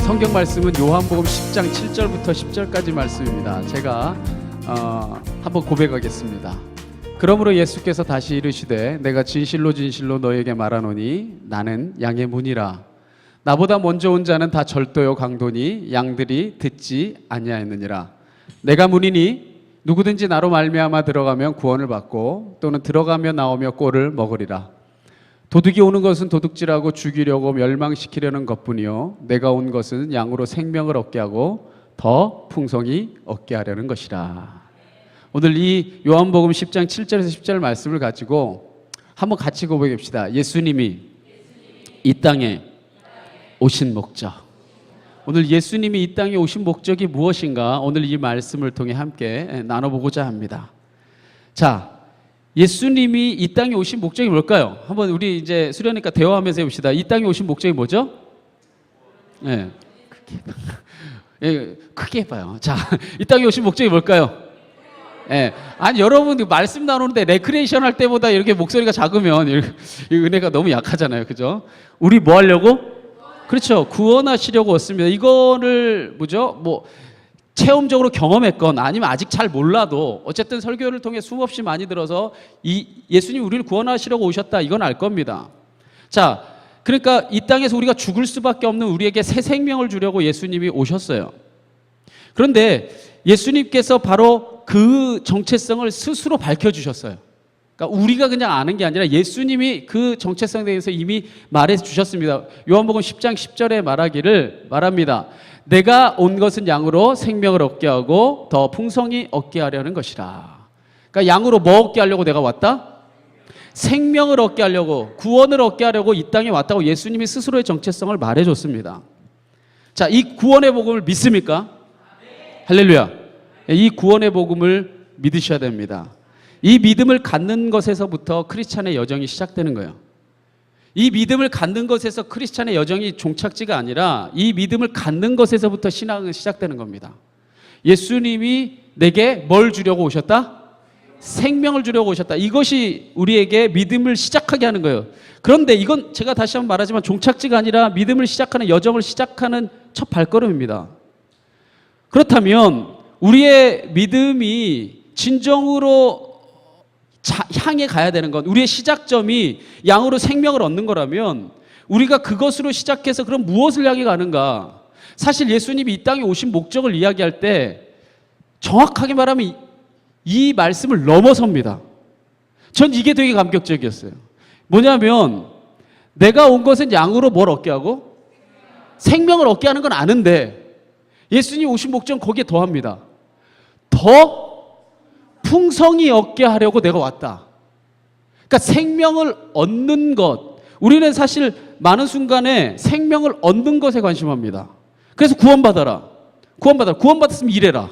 성경 말씀은 요한복음 10장 7절부터 10절까지 말씀입니다. 제가 한번 고백하겠습니다. 그러므로 예수께서 다시 이르시되 내가 진실로 진실로 너에게 말하노니 나는 양의 문이라. 나보다 먼저 온 자는 다 절도요 강도니 양들이 듣지 아니하였느니라. 내가 문이니 누구든지 나로 말미암아 들어가면 구원을 받고 또는 들어가며 나오며 꼴을 먹으리라. 도둑이 오는 것은 도둑질하고 죽이려고 멸망시키려는 것뿐이요 내가 온 것은 양으로 생명을 얻게 하고 더 풍성히 얻게 하려는 것이라. 오늘 이 요한복음 10장 7절에서 10절 말씀을 가지고 한번 같이 고백해 봅시다. 예수님이 이 땅에 오신 목적. 오늘 예수님이 이 땅에 오신 목적이 무엇인가 오늘 이 말씀을 통해 함께 나눠보고자 합니다. 자, 예수님이 이 땅에 오신 목적이 뭘까요? 한번 우리 이제 수련회니까 대화하면서 해봅시다. 이 땅에 오신 목적이 뭐죠? 네, 크게 해봐요. 자, 이 땅에 오신 목적이 뭘까요? 네. 아니 여러분 말씀 나누는데 레크레이션 할 때보다 이렇게 목소리가 작으면 이 은혜가 너무 약하잖아요, 그죠? 우리 뭐 하려고? 그렇죠. 구원하시려고 왔습니다. 이거를 뭐죠? 뭐 체험적으로 경험했건 아니면 아직 잘 몰라도 어쨌든 설교를 통해 수없이 많이 들어서 예수님 우리를 구원하시려고 오셨다 이건 알 겁니다. 자, 그러니까 이 땅에서 우리가 죽을 수밖에 없는 우리에게 새 생명을 주려고 예수님이 오셨어요. 그런데 예수님께서 바로 그 정체성을 스스로 밝혀주셨어요. 그러니까 우리가 그냥 아는 게 아니라 예수님이 그 정체성에 대해서 이미 말해 주셨습니다. 요한복음 10장 10절에 말합니다. 내가 온 것은 양으로 생명을 얻게 하고 더 풍성히 얻게 하려는 것이라. 그러니까 양으로 뭐 얻게 하려고 내가 왔다? 생명을 얻게 하려고, 구원을 얻게 하려고 이 땅에 왔다고 예수님이 스스로의 정체성을 말해줬습니다. 자, 이 구원의 복음을 믿습니까? 할렐루야. 이 구원의 복음을 믿으셔야 됩니다. 이 믿음을 갖는 것에서부터 크리스찬의 여정이 시작되는 거예요. 이 믿음을 갖는 것에서 크리스찬의 여정이 종착지가 아니라 이 믿음을 갖는 것에서부터 신앙은 시작되는 겁니다. 예수님이 내게 뭘 주려고 오셨다? 생명을 주려고 오셨다. 이것이 우리에게 믿음을 시작하게 하는 거예요. 그런데 이건 제가 다시 한번 말하지만 종착지가 아니라 믿음을 시작하는 여정을 시작하는 첫 발걸음입니다. 그렇다면 우리의 믿음이 진정으로 향해 가야 되는 건, 우리의 시작점이 양으로 생명을 얻는 거라면 우리가 그것으로 시작해서 그럼 무엇을 향해 가는가? 사실 예수님이 이 땅에 오신 목적을 이야기할 때 정확하게 말하면 이 말씀을 넘어섭니다. 전 이게 되게 감격적이었어요. 뭐냐면 내가 온 것은 양으로 뭘 얻게 하고 생명을 얻게 하는 건 아는데 예수님 오신 목적은 거기에 더합니다. 더 풍성히 얻게 하려고 내가 왔다. 그러니까 생명을 얻는 것. 우리는 사실 많은 순간에 생명을 얻는 것에 관심합니다. 그래서 구원받아라. 구원받았으면 일해라.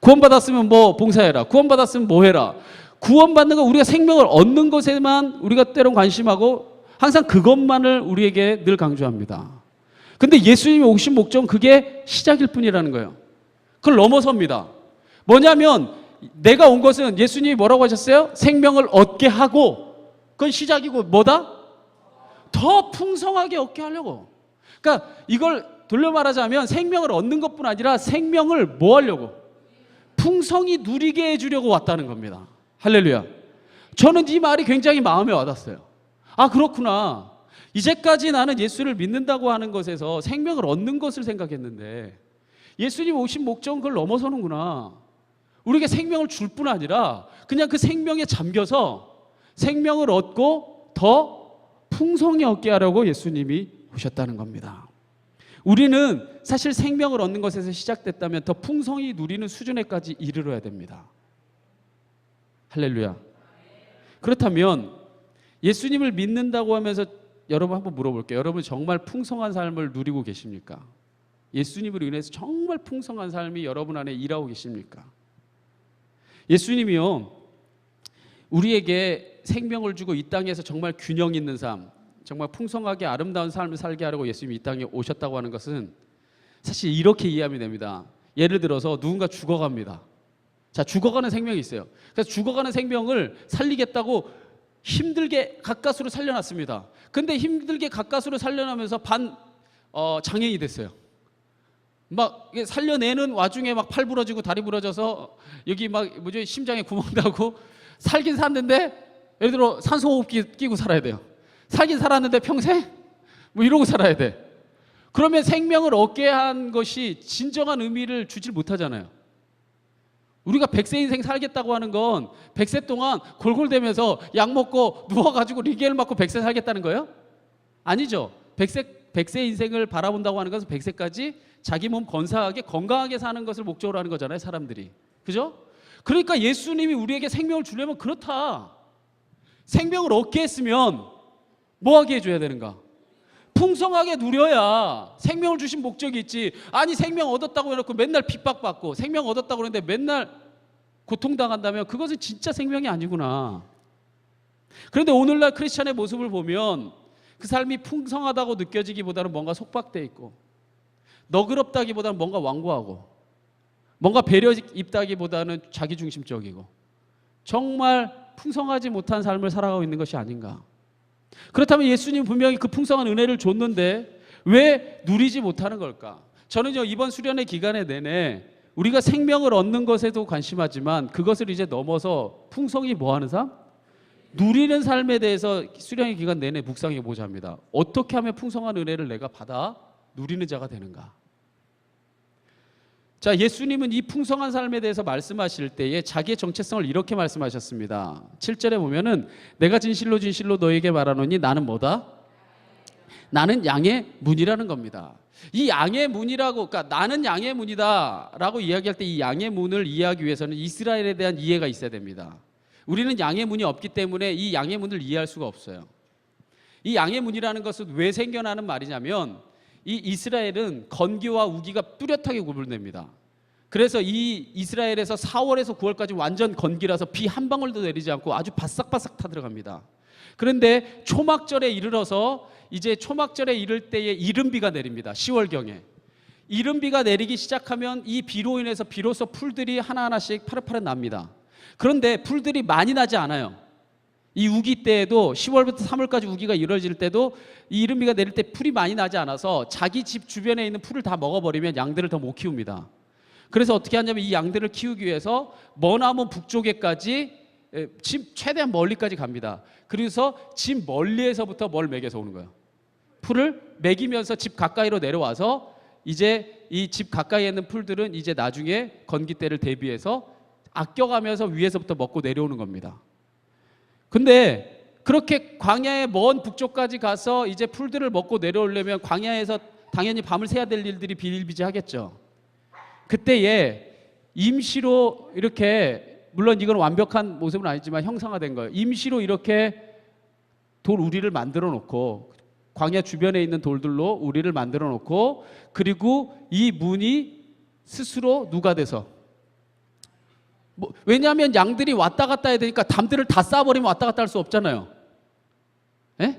구원받았으면 뭐 봉사해라. 구원받았으면 뭐 해라. 구원받는 거 우리가 생명을 얻는 것에만 우리가 때론 관심하고 항상 그것만을 우리에게 늘 강조합니다. 근데 예수님이 오신 목적은 그게 시작일 뿐이라는 거예요. 그걸 넘어섭니다. 뭐냐면 내가 온 것은 예수님이 뭐라고 하셨어요? 생명을 얻게 하고, 그건 시작이고 뭐다? 더 풍성하게 얻게 하려고. 그러니까 이걸 돌려 말하자면 생명을 얻는 것뿐 아니라 생명을 뭐 하려고? 풍성히 누리게 해주려고 왔다는 겁니다. 할렐루야. 저는 이 말이 굉장히 마음에 와닿았어요. 아, 그렇구나. 이제까지 나는 예수를 믿는다고 하는 것에서 생명을 얻는 것을 생각했는데 예수님 오신 목적은 그걸 넘어서는구나. 우리에게 생명을 줄 뿐 아니라 그냥 그 생명에 잠겨서 생명을 얻고 더 풍성히 얻게 하려고 예수님이 오셨다는 겁니다. 우리는 사실 생명을 얻는 것에서 시작됐다면 더 풍성히 누리는 수준에까지 이르러야 됩니다. 할렐루야. 그렇다면 예수님을 믿는다고 하면서 여러분 한번 물어볼게요. 여러분 정말 풍성한 삶을 누리고 계십니까? 예수님으로 인해서 정말 풍성한 삶이 여러분 안에 일하고 계십니까? 예수님이요, 우리에게 생명을 주고 이 땅에서 정말 균형 있는 삶, 정말 풍성하게 아름다운 삶을 살게 하려고 예수님이 이 땅에 오셨다고 하는 것은 사실 이렇게 이해하면 됩니다. 예를 들어서 누군가 죽어갑니다. 자, 죽어가는 생명이 있어요. 그래서 죽어가는 생명을 살리겠다고 힘들게 가까스로 살려놨습니다. 근데 힘들게 가까스로 살려나면서 장애인이 됐어요. 막 살려내는 와중에 막 팔 부러지고 다리 부러져서 여기 막 뭐죠, 심장에 구멍 나고 살긴 샀는데, 예를 들어 산소호흡기 끼고 살아야 돼요. 살긴 살았는데 평생 뭐 이러고 살아야 돼. 그러면 생명을 얻게 한 것이 진정한 의미를 주질 못하잖아요. 우리가 100세 인생 살겠다고 하는 건 100세 동안 골골대면서 약 먹고 누워가지고 리겔 맞고 100세 살겠다는 거예요? 아니죠. 100세 인생을 바라본다고 하는 것은 100세까지 자기 몸 건사하게 건강하게 사는 것을 목적으로 하는 거잖아요, 사람들이. 그죠? 그러니까 예수님이 우리에게 생명을 주려면 그렇다. 생명을 얻게 했으면 뭐 하게 해줘야 되는가? 풍성하게 누려야 생명을 주신 목적이 있지. 아니 생명 얻었다고 해놓고 맨날 핍박받고 생명 얻었다고 그러는데 맨날 고통당한다면 그것은 진짜 생명이 아니구나. 그런데 오늘날 크리스찬의 모습을 보면 그 삶이 풍성하다고 느껴지기보다는 뭔가 속박돼 있고, 너그럽다기보다는 뭔가 완고하고, 뭔가 배려 입다기보다는 자기중심적이고, 정말 풍성하지 못한 삶을 살아가고 있는 것이 아닌가. 그렇다면 예수님 분명히 그 풍성한 은혜를 줬는데 왜 누리지 못하는 걸까? 저는요, 이번 수련회 기간에 내내 우리가 생명을 얻는 것에도 관심하지만 그것을 이제 넘어서 풍성히 뭐하는 삶? 누리는 삶에 대해서 수련회 기간 내내 묵상해 보자 합니다. 어떻게 하면 풍성한 은혜를 내가 받아 누리는 자가 되는가? 자, 예수님은 이 풍성한 삶에 대해서 말씀하실 때에 자기의 정체성을 이렇게 말씀하셨습니다. 7절에 보면은 내가 진실로 진실로 너에게 말하노니 나는 뭐다? 나는 양의 문이라는 겁니다. 이 양의 문이라고, 그러니까 나는 양의 문이다 라고 이야기할 때 이 양의 문을 이해하기 위해서는 이스라엘에 대한 이해가 있어야 됩니다. 우리는 양의 문이 없기 때문에 이 양의 문을 이해할 수가 없어요. 이 양의 문이라는 것은 왜 생겨나는 말이냐면, 이 이스라엘은 건기와 우기가 뚜렷하게 구분됩니다. 그래서 이 이스라엘에서 4월에서 9월까지 완전 건기라서 비 한 방울도 내리지 않고 아주 바싹바싹 타들어갑니다. 그런데 초막절에 이르러서 이제 초막절에 이를 때에 이른비가 내립니다. 10월경에 이른비가 내리기 시작하면 이 비로 인해서 비로소 풀들이 하나하나씩 파릇파릇 납니다. 그런데 풀들이 많이 나지 않아요. 이 우기 때에도 10월부터 3월까지 우기가 이루어질 때도 이 이른비가 내릴 때 풀이 많이 나지 않아서 자기 집 주변에 있는 풀을 다 먹어버리면 양들을 더 못 키웁니다. 그래서 어떻게 하냐면 이 양들을 키우기 위해서 머나먼 북쪽에까지 집 최대한 멀리까지 갑니다. 그래서 집 멀리에서부터 뭘 먹여서 오는 거예요. 풀을 먹이면서 집 가까이로 내려와서 이제 이 집 가까이에 있는 풀들은 이제 나중에 건기 때를 대비해서 아껴가면서 위에서부터 먹고 내려오는 겁니다. 근데 그렇게 광야의 먼 북쪽까지 가서 이제 풀들을 먹고 내려오려면 광야에서 당연히 밤을 새야 될 일들이 비일비재하겠죠. 그때에 임시로 이렇게, 물론 이건 완벽한 모습은 아니지만 형상화된 거예요. 임시로 이렇게 돌 우리를 만들어 놓고, 광야 주변에 있는 돌들로 우리를 만들어 놓고, 그리고 이 문이 스스로 누가 돼서, 왜냐하면 양들이 왔다 갔다 해야 되니까 담들을 다 쌓아버리면 왔다 갔다 할 수 없잖아요. 에?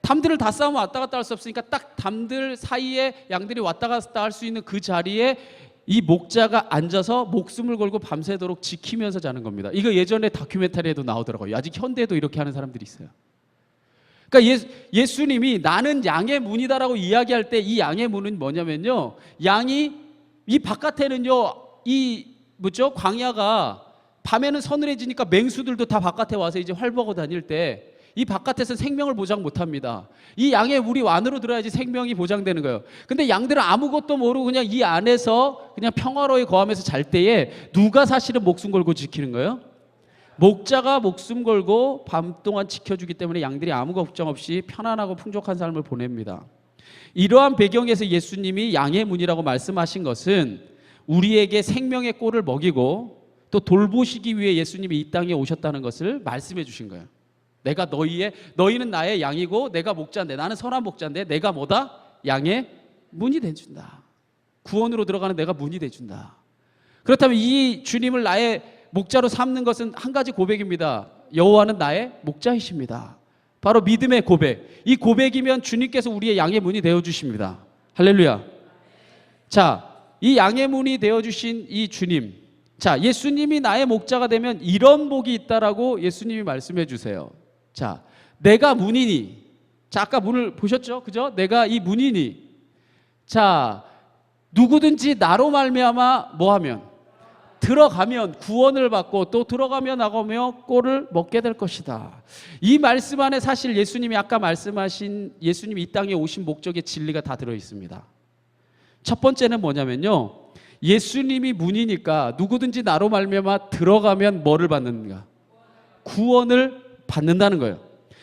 담들을 다 쌓으면 왔다 갔다 할 수 없으니까 딱 담들 사이에 양들이 왔다 갔다 할 수 있는 그 자리에 이 목자가 앉아서 목숨을 걸고 밤새도록 지키면서 자는 겁니다. 이거 예전에 다큐멘터리에도 나오더라고요. 아직 현대에도 이렇게 하는 사람들이 있어요. 그러니까 예수님이 나는 양의 문이다라고 이야기할 때 이 양의 문은 뭐냐면요, 양이 이 바깥에는요, 이 뭐죠, 광야가 밤에는 서늘해지니까 맹수들도 다 바깥에 와서 이제 활보하고 다닐 때 이 바깥에서 생명을 보장 못합니다. 이 양의 물이 안으로 들어야지 생명이 보장되는 거예요. 근데 양들은 아무것도 모르고 그냥 이 안에서 그냥 평화로이 거하면서 잘 때에 누가 사실은 목숨 걸고 지키는 거예요? 목자가 목숨 걸고 밤 동안 지켜주기 때문에 양들이 아무 걱정 없이 편안하고 풍족한 삶을 보냅니다. 이러한 배경에서 예수님이 양의 문이라고 말씀하신 것은 우리에게 생명의 꼴을 먹이고 또 돌보시기 위해 예수님이 이 땅에 오셨다는 것을 말씀해 주신 거예요. 내가 너희는 나의 양이고 내가 목자인데, 나는 선한 목자인데 내가 뭐다? 양의 문이 돼준다. 구원으로 들어가는 내가 문이 돼준다. 그렇다면 이 주님을 나의 목자로 삼는 것은 한 가지 고백입니다. 여호와는 나의 목자이십니다. 바로 믿음의 고백. 이 고백이면 주님께서 우리의 양의 문이 되어주십니다. 할렐루야. 자, 이 양의 문이 되어주신 이 주님, 자, 예수님이 나의 목자가 되면 이런 복이 있다라고 예수님이 말씀해 주세요. 자, 내가 문이니. 자, 아까 문을 보셨죠? 그죠? 내가 이 문이니. 자, 누구든지 나로 말미암아 뭐하면 들어가면 구원을 받고 또 들어가며 나가며 꼴을 먹게 될 것이다. 이 말씀 안에 사실 예수님이 아까 말씀하신 예수님이 이 땅에 오신 목적의 진리가 다 들어있습니다. 첫 번째는 뭐냐면요, 예수님이 문이니까 누구든지 나로 말미암아 들어가면 뭐를 받는가? 구원을 받는다는 거예요.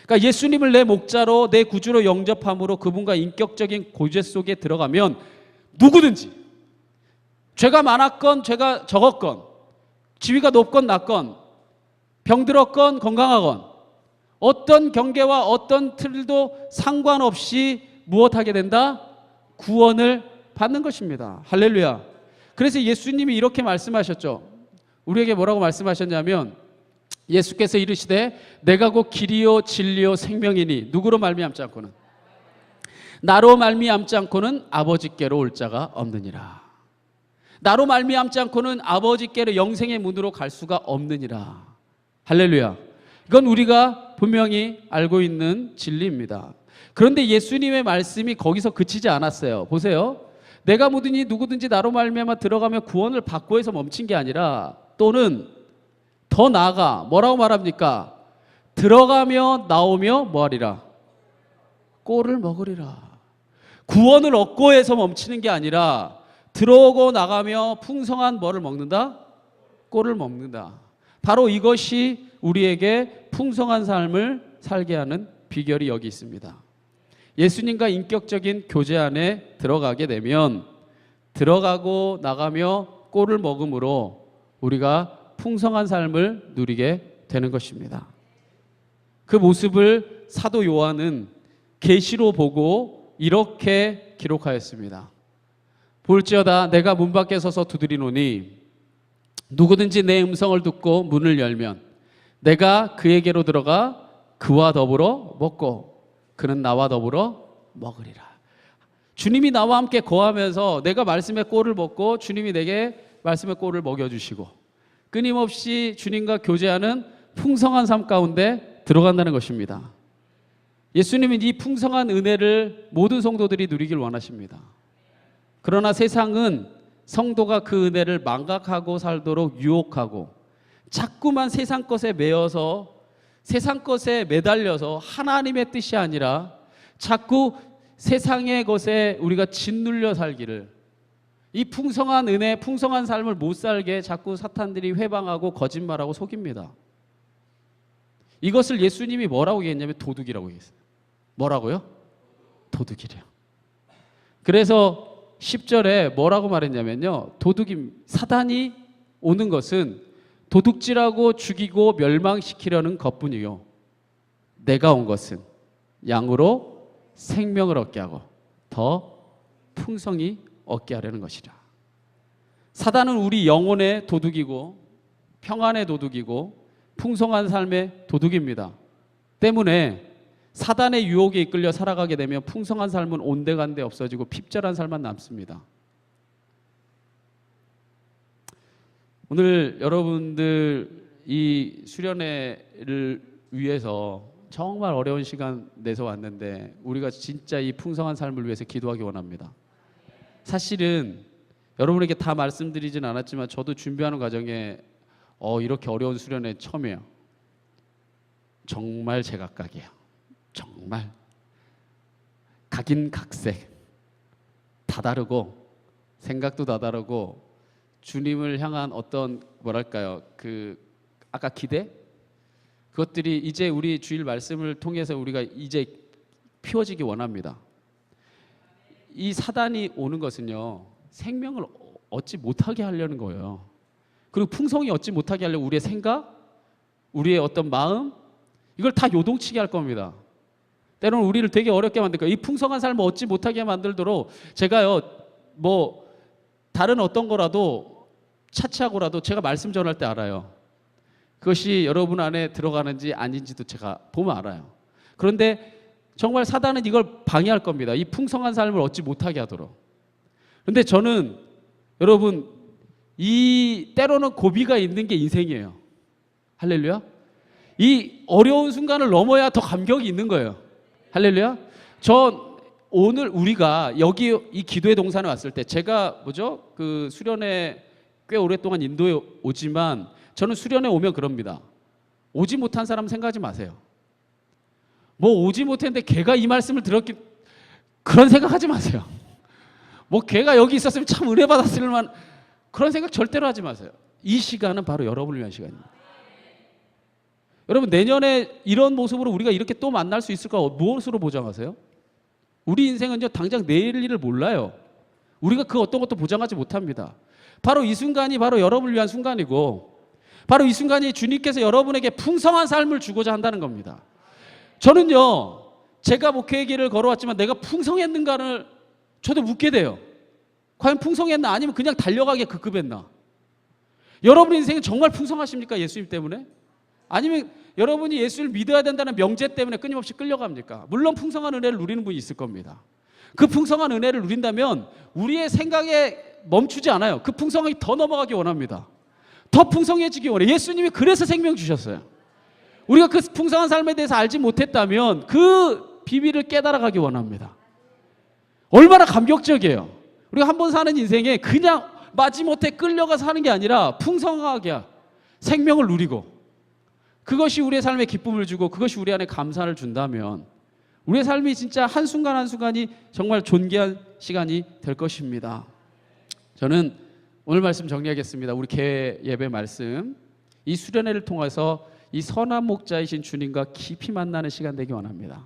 그러니까 예수님을 내 목자로 내 구주로 영접함으로 그분과 인격적인 교제 속에 들어가면 누구든지 죄가 많았건 죄가 적었건 지위가 높건 낮건 병들었건 건강하건 어떤 경계와 어떤 틀도 상관없이 무엇하게 된다? 구원을 받는 것입니다. 할렐루야. 그래서 예수님이 이렇게 말씀하셨죠. 우리에게 뭐라고 말씀하셨냐면 예수께서 이르시되 내가 곧 길이요 진리요 생명이니 누구로 말미암지 않고는 나로 말미암지 않고는 아버지께로 올 자가 없느니라. 나로 말미암지 않고는 아버지께로 영생의 문으로 갈 수가 없느니라. 할렐루야. 이건 우리가 분명히 알고 있는 진리입니다. 그런데 예수님의 말씀이 거기서 그치지 않았어요. 보세요. 내가 뭐든지 누구든지 나로 말미암아 들어가면 구원을 받고 해서 멈춘 게 아니라 또는 더 나아가 뭐라고 말합니까? 들어가며 나오며 뭐하리라? 꼴을 먹으리라. 구원을 얻고 해서 멈추는 게 아니라 들어오고 나가며 풍성한 뭐를 먹는다? 꼴을 먹는다. 바로 이것이 우리에게 풍성한 삶을 살게 하는 비결이 여기 있습니다. 예수님과 인격적인 교제 안에 들어가게 되면 들어가고 나가며 꼴을 먹음으로 우리가 풍성한 삶을 누리게 되는 것입니다. 그 모습을 사도 요한은 계시로 보고 이렇게 기록하였습니다. 볼지어다 내가 문 밖에 서서 두드리노니 누구든지 내 음성을 듣고 문을 열면 내가 그에게로 들어가 그와 더불어 먹고 그는 나와 더불어 먹으리라. 주님이 나와 함께 거하면서 내가 말씀의 꼴을 먹고 주님이 내게 말씀의 꼴을 먹여주시고 끊임없이 주님과 교제하는 풍성한 삶 가운데 들어간다는 것입니다. 예수님은 이 풍성한 은혜를 모든 성도들이 누리길 원하십니다. 그러나 세상은 성도가 그 은혜를 망각하고 살도록 유혹하고 자꾸만 세상 것에 매여서 세상 것에 매달려서 하나님의 뜻이 아니라 자꾸 세상의 것에 우리가 짓눌려 살기를, 이 풍성한 은혜, 풍성한 삶을 못 살게 자꾸 사탄들이 회방하고 거짓말하고 속입니다. 이것을 예수님이 뭐라고 얘기했냐면 도둑이라고 얘기했어요. 뭐라고요? 도둑이래요. 그래서 10절에 뭐라고 말했냐면요, 사단이 오는 것은 도둑질하고 죽이고 멸망시키려는 것뿐이요 내가 온 것은 양으로 생명을 얻게 하고 더 풍성히 얻게 하려는 것이라. 사단은 우리 영혼의 도둑이고 평안의 도둑이고 풍성한 삶의 도둑입니다. 때문에 사단의 유혹에 이끌려 살아가게 되면 풍성한 삶은 온데간데 없어지고 핍절한 삶만 남습니다. 오늘 여러분들 이 수련회를 위해서 정말 어려운 시간 내서 왔는데 우리가 진짜 이 풍성한 삶을 위해서 기도하기 원합니다. 사실은 여러분에게 다 말씀드리진 않았지만 저도 준비하는 과정에 이렇게 어려운 수련회 처음이에요. 정말 제각각이에요. 정말 각인각색 다 다르고 생각도 다 다르고 주님을 향한 어떤 뭐랄까요, 그 아까 기대, 그것들이 이제 우리 주일 말씀을 통해서 우리가 이제 피워지기 원합니다. 이 사단이 오는 것은요 생명을 얻지 못하게 하려는 거예요. 그리고 풍성히 얻지 못하게 하려고 우리의 생각, 우리의 어떤 마음, 이걸 다 요동치게 할 겁니다. 때로는 우리를 되게 어렵게 만들 거예요. 이 풍성한 삶을 얻지 못하게 만들도록 제가요 뭐 다른 어떤 거라도 차치하고라도 제가 말씀 전할 때 알아요. 그것이 여러분 안에 들어가는지 아닌지도 제가 보면 알아요. 그런데 정말 사단은 이걸 방해할 겁니다. 이 풍성한 삶을 얻지 못하게 하도록. 그런데 저는 여러분 이 때로는 고비가 있는 게 인생이에요. 할렐루야. 이 어려운 순간을 넘어야 더 감격이 있는 거예요. 할렐루야. 저 오늘 우리가 여기 이 기도의 동산에 왔을 때 제가 그 수련회 꽤 오랫동안 인도에 오지만 저는 수련회 오면 그럽니다. 오지 못한 사람 생각하지 마세요. 뭐 오지 못했는데 걔가 이 말씀을 들었기 그런 생각하지 마세요. 뭐 걔가 여기 있었으면 참 은혜 받았을 만 그런 생각 절대로 하지 마세요. 이 시간은 바로 여러분을 위한 시간입니다. 여러분 내년에 이런 모습으로 우리가 이렇게 또 만날 수 있을까 무엇으로 보장하세요? 우리 인생은요 당장 내일 일을 몰라요. 우리가 그 어떤 것도 보장하지 못합니다. 바로 이 순간이 바로 여러분을 위한 순간이고 바로 이 순간이 주님께서 여러분에게 풍성한 삶을 주고자 한다는 겁니다. 저는요 제가 목회의 길을 걸어왔지만 내가 풍성했는가를 저도 묻게 돼요. 과연 풍성했나 아니면 그냥 달려가게 급급했나? 여러분 인생은 정말 풍성하십니까? 예수님 때문에? 아니면 여러분이 예수를 믿어야 된다는 명제 때문에 끊임없이 끌려갑니까? 물론 풍성한 은혜를 누리는 분이 있을 겁니다. 그 풍성한 은혜를 누린다면 우리의 생각에 멈추지 않아요. 그 풍성함이 더 넘어가기 원합니다. 더 풍성해지기 원해요. 예수님이 그래서 생명 주셨어요. 우리가 그 풍성한 삶에 대해서 알지 못했다면 그 비밀을 깨달아가기 원합니다. 얼마나 감격적이에요. 우리가 한 번 사는 인생에 그냥 마지못해 끌려가 사는 게 아니라 풍성하게 생명을 누리고 그것이 우리의 삶에 기쁨을 주고 그것이 우리 안에 감사를 준다면 우리의 삶이 진짜 한순간 한순간이 정말 존귀한 시간이 될 것입니다. 저는 오늘 말씀 정리하겠습니다. 우리 개회 예배 말씀 이 수련회를 통해서 이 선한 목자이신 주님과 깊이 만나는 시간 되기 원합니다.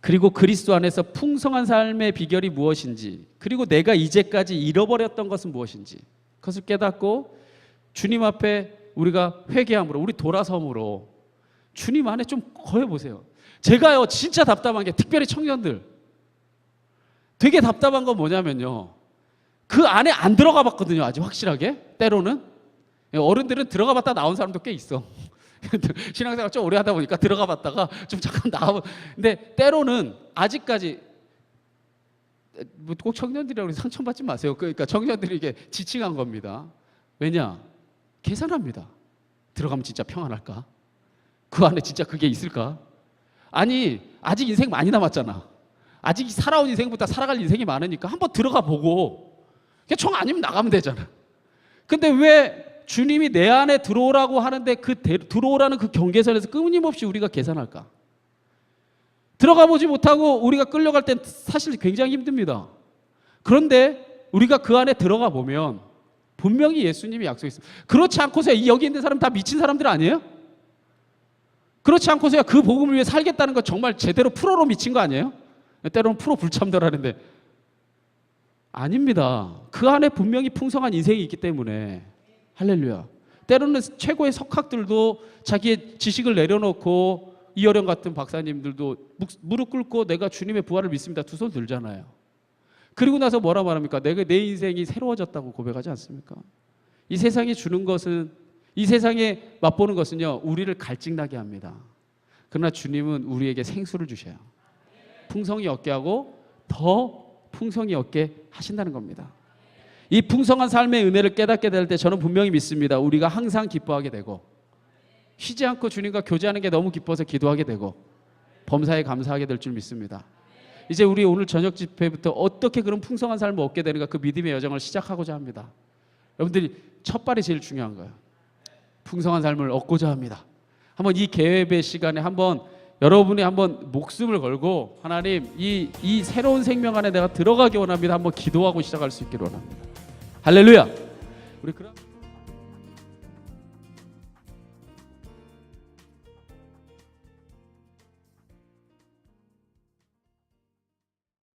그리고 그리스도 안에서 풍성한 삶의 비결이 무엇인지 그리고 내가 이제까지 잃어버렸던 것은 무엇인지 그것을 깨닫고 주님 앞에 우리가 회개함으로 우리 돌아섬으로 주님 안에 좀 거해보세요. 제가요 진짜 답답한 게 특별히 청년들 되게 답답한 건 뭐냐면요 그 안에 안 들어가 봤거든요. 아직 확실하게 때로는 어른들은 들어가 봤다 나온 사람도 꽤 있어. 신앙생활 좀 오래 하다 보니까 들어가 봤다가 좀 잠깐 나와. 근데 때로는 아직까지 꼭 청년들이라고 상처받지 마세요. 그러니까 청년들이 이게 지칭한 겁니다. 왜냐? 계산합니다. 들어가면 진짜 평안할까? 그 안에 진짜 그게 있을까? 아니 아직 인생 많이 남았잖아. 아직 살아온 인생보다 살아갈 인생이 많으니까 한번 들어가 보고 정 아니면 나가면 되잖아. 근데 왜 주님이 내 안에 들어오라고 하는데 들어오라는 그 경계선에서 끊임없이 우리가 계산할까? 들어가 보지 못하고 우리가 끌려갈 땐 사실 굉장히 힘듭니다. 그런데 우리가 그 안에 들어가 보면 분명히 예수님이 약속했습니다. 그렇지 않고서야 여기 있는 사람 다 미친 사람들 아니에요? 그렇지 않고서야 그 복음을 위해 살겠다는 거 정말 제대로 프로로 미친 거 아니에요? 때로는 프로 불참더라는데 아닙니다. 그 안에 분명히 풍성한 인생이 있기 때문에 할렐루야. 때로는 최고의 석학들도 자기의 지식을 내려놓고 이어령 같은 박사님들도 무릎 꿇고 내가 주님의 부활을 믿습니다. 두 손 들잖아요. 그리고 나서 뭐라 말합니까? 내 인생이 새로워졌다고 고백하지 않습니까? 이 세상이 주는 것은 이 세상에 맛보는 것은요 우리를 갈증나게 합니다. 그러나 주님은 우리에게 생수를 주셔요. 풍성이 얻게 하고 더 풍성이 얻게 하신다는 겁니다. 이 풍성한 삶의 은혜를 깨닫게 될 때 저는 분명히 믿습니다. 우리가 항상 기뻐하게 되고 쉬지 않고 주님과 교제하는 게 너무 기뻐서 기도하게 되고 범사에 감사하게 될 줄 믿습니다. 이제 우리 오늘 저녁 집회부터 어떻게 그런 풍성한 삶을 얻게 되는가 그 믿음의 여정을 시작하고자 합니다. 여러분들이 첫발이 제일 중요한 거예요. 풍성한 삶을 얻고자 합니다. 한번 이 개회의 시간에 한번 여러분이 한번 목숨을 걸고 하나님 이 새로운 생명 안에 내가 들어가기 원합니다. 한번 기도하고 시작할 수 있기를 원합니다. 할렐루야. 우리 그런